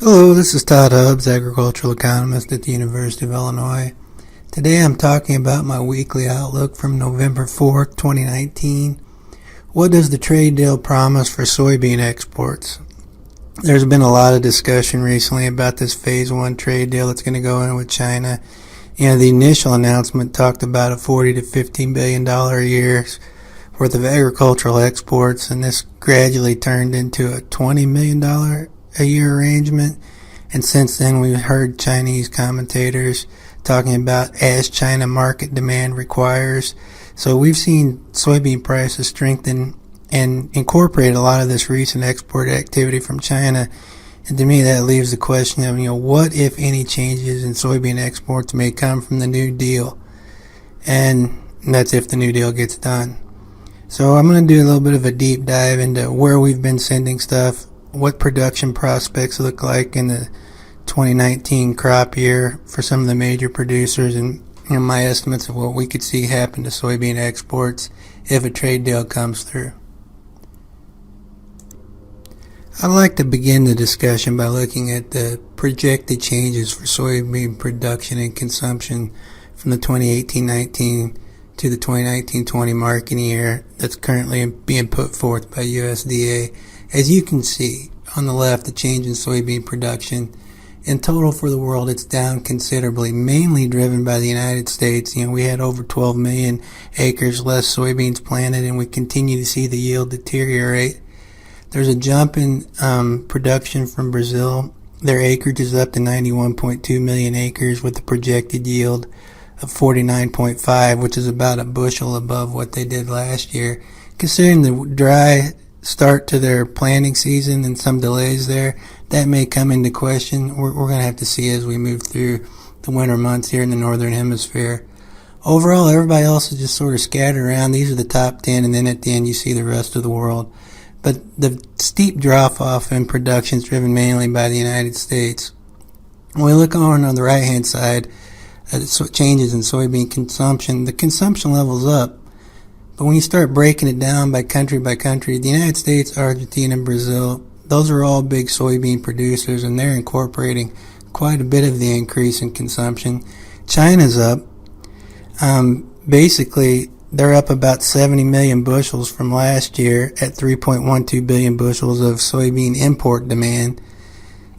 Hello, this is Todd Hubbs, agricultural economist at the University of Illinois. Today I'm talking about my weekly outlook from November 4th, 2019. What does the trade deal promise for soybean exports? There's been a lot of discussion recently about this phase 1 trade deal that's going to go in with China. The initial announcement talked about a $40 to $15 billion a year worth of agricultural exports, and this gradually turned into a $20 million a year arrangement. And since then we've heard Chinese commentators talking about as China market demand requires. So we've seen soybean prices strengthen and incorporate a lot of this recent export activity from China. And to me that leaves the question of, what if any changes in soybean exports may come from the new deal? And that's if the new deal gets done. So I'm going to do a little bit of a deep dive into where we've been sending stuff, what production prospects look like in the 2019 crop year for some of the major producers, and my estimates of what we could see happen to soybean exports if a trade deal comes through. I'd like to begin the discussion by looking at the projected changes for soybean production and consumption from the 2018-19 to the 2019-20 marketing year that's currently being put forth by USDA. As you can see on the left, the change in soybean production in total for the world, it's down considerably, mainly driven by the United States. We had over 12 million acres less soybeans planted, and we continue to see the yield deteriorate. There's a jump in production from Brazil. Their acreage is up to 91.2 million acres with a projected yield of 49.5, which is about a bushel above what they did last year. Considering the dry start to their planting season and some delays there, that may come into question. We're going to have to see as we move through the winter months here in the northern hemisphere. Overall, everybody else is just sort of scattered around. These are the top 10, and then at the end you see the rest of the world. But the steep drop-off in production is driven mainly by the United States. When we look on the right-hand side at changes in soybean consumption, the consumption level's up. But when you start breaking it down by country, the United States, Argentina, and Brazil, those are all big soybean producers, and they're incorporating quite a bit of the increase in consumption. China's up. Basically, they're up about 70 million bushels from last year at 3.12 billion bushels of soybean import demand.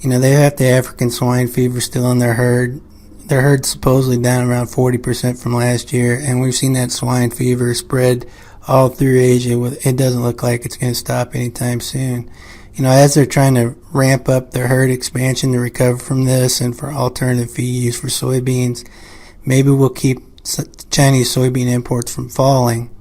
They have the African swine fever still in their herd. Their herd's supposedly down around 40% from last year, and we've seen that swine fever spread all through Asia. It doesn't look like it's going to stop anytime soon. As they're trying to ramp up their herd expansion to recover from this and for alternative feed use for soybeans, maybe we'll keep Chinese soybean imports from falling.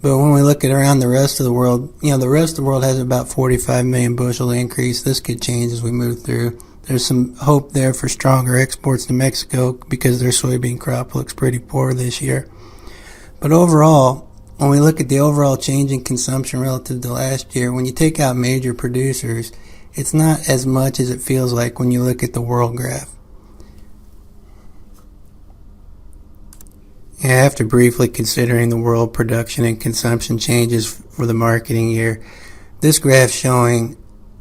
But when we look at around the rest of the world, the rest of the world has about 45 million bushel increase. This could change as we move through. There's some hope there for stronger exports to Mexico because their soybean crop looks pretty poor this year. But overall, when we look at the overall change in consumption relative to last year, when you take out major producers, it's not as much as it feels like when you look at the world graph. After briefly considering the world production and consumption changes for the marketing year, this graph showing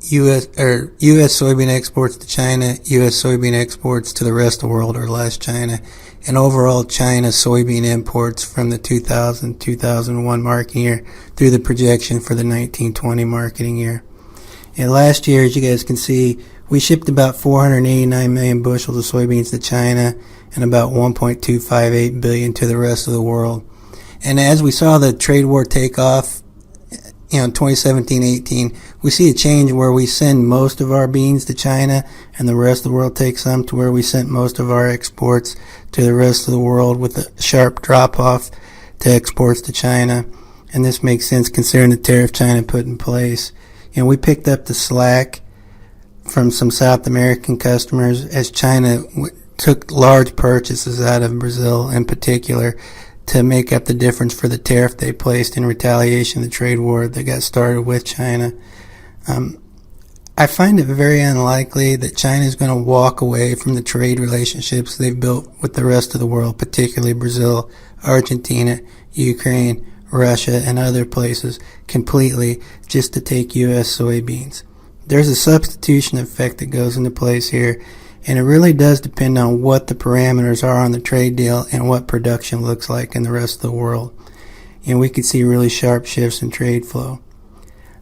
U.S. soybean exports to China, U.S. soybean exports to the rest of the world or less China, and overall China soybean imports from the 2000-2001 marketing year through the projection for the 1920 marketing year. And last year, as you guys can see, we shipped about 489 million bushels of soybeans to China and about 1.258 billion to the rest of the world. And as we saw the trade war take off, in 2017-18, we see a change where we send most of our beans to China and the rest of the world takes some, to where we sent most of our exports to the rest of the world with a sharp drop-off to exports to China. And this makes sense considering the tariff China put in place. We picked up the slack from some South American customers as China took large purchases out of Brazil in particular to make up the difference for the tariff they placed in retaliation of the trade war that got started with China. I find it very unlikely that China is going to walk away from the trade relationships they've built with the rest of the world, particularly Brazil, Argentina, Ukraine, Russia, and other places completely just to take U.S. soybeans. there's a substitution effect that goes into place here, and it really does depend on what the parameters are on the trade deal and what production looks like in the rest of the world. And we could see really sharp shifts in trade flow.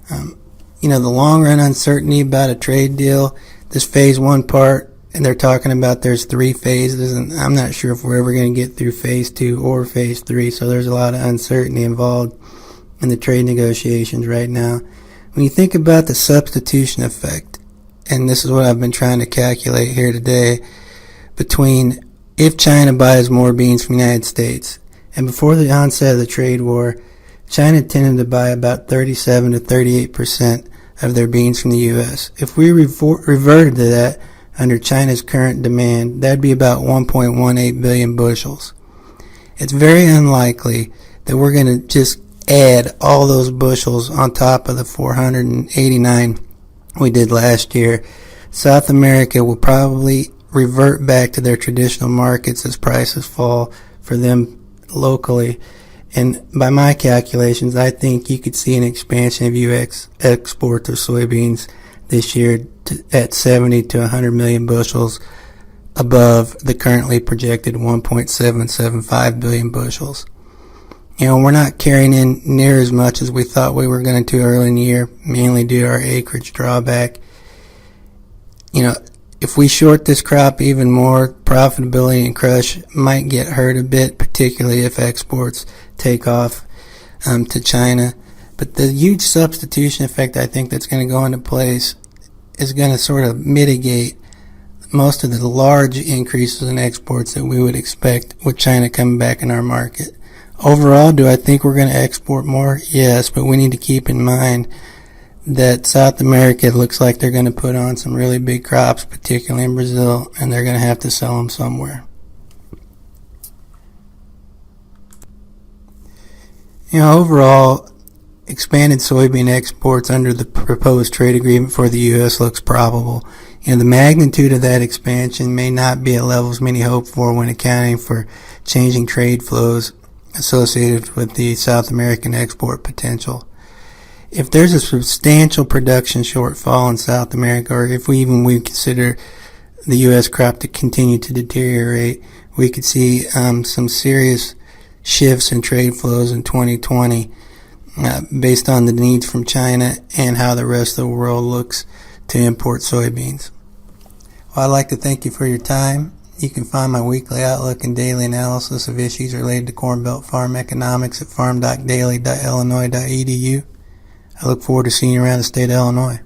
The long run uncertainty about a trade deal, this phase one part, and they're talking about there's 3 phases, and I'm not sure if we're ever going to get through phase 2 or phase 3, so there's a lot of uncertainty involved in the trade negotiations right now. When you think about the substitution effect, and this is what I've been trying to calculate here today, between if China buys more beans from the United States, and before the onset of the trade war, China tended to buy about 37 to 38% of their beans from the U.S. If we reverted to that under China's current demand, that'd be about 1.18 billion bushels. It's very unlikely that we're going to just add all those bushels on top of the 489 we did last year. South America will probably revert back to their traditional markets as prices fall for them locally. And by my calculations, I think you could see an expansion of U.S. exports of soybeans this year at 70 to 100 million bushels above the currently projected 1.775 billion bushels. We're not carrying in near as much as we thought we were going to early in the year, mainly due to our acreage drawback. If we short this crop even more, profitability and crush might get hurt a bit, particularly if exports take off to China. But the huge substitution effect I think that's going to go into place is going to sort of mitigate most of the large increases in exports that we would expect with China coming back in our market. Overall, do I think we're going to export more? Yes, but we need to keep in mind that South America looks like they're going to put on some really big crops, particularly in Brazil, and they're going to have to sell them somewhere. Overall, expanded soybean exports under the proposed trade agreement for the U.S. looks probable. The magnitude of that expansion may not be at levels many hope for when accounting for changing trade flows associated with the South American export potential. If there's a substantial production shortfall in South America, or if we consider the U.S. crop to continue to deteriorate, we could see some serious shifts in trade flows in 2020 based on the needs from China and how the rest of the world looks to import soybeans. Well, I'd like to thank you for your time. You can find my weekly outlook and daily analysis of issues related to Corn Belt farm economics at farm.daily.illinois.edu. I look forward to seeing you around the state of Illinois.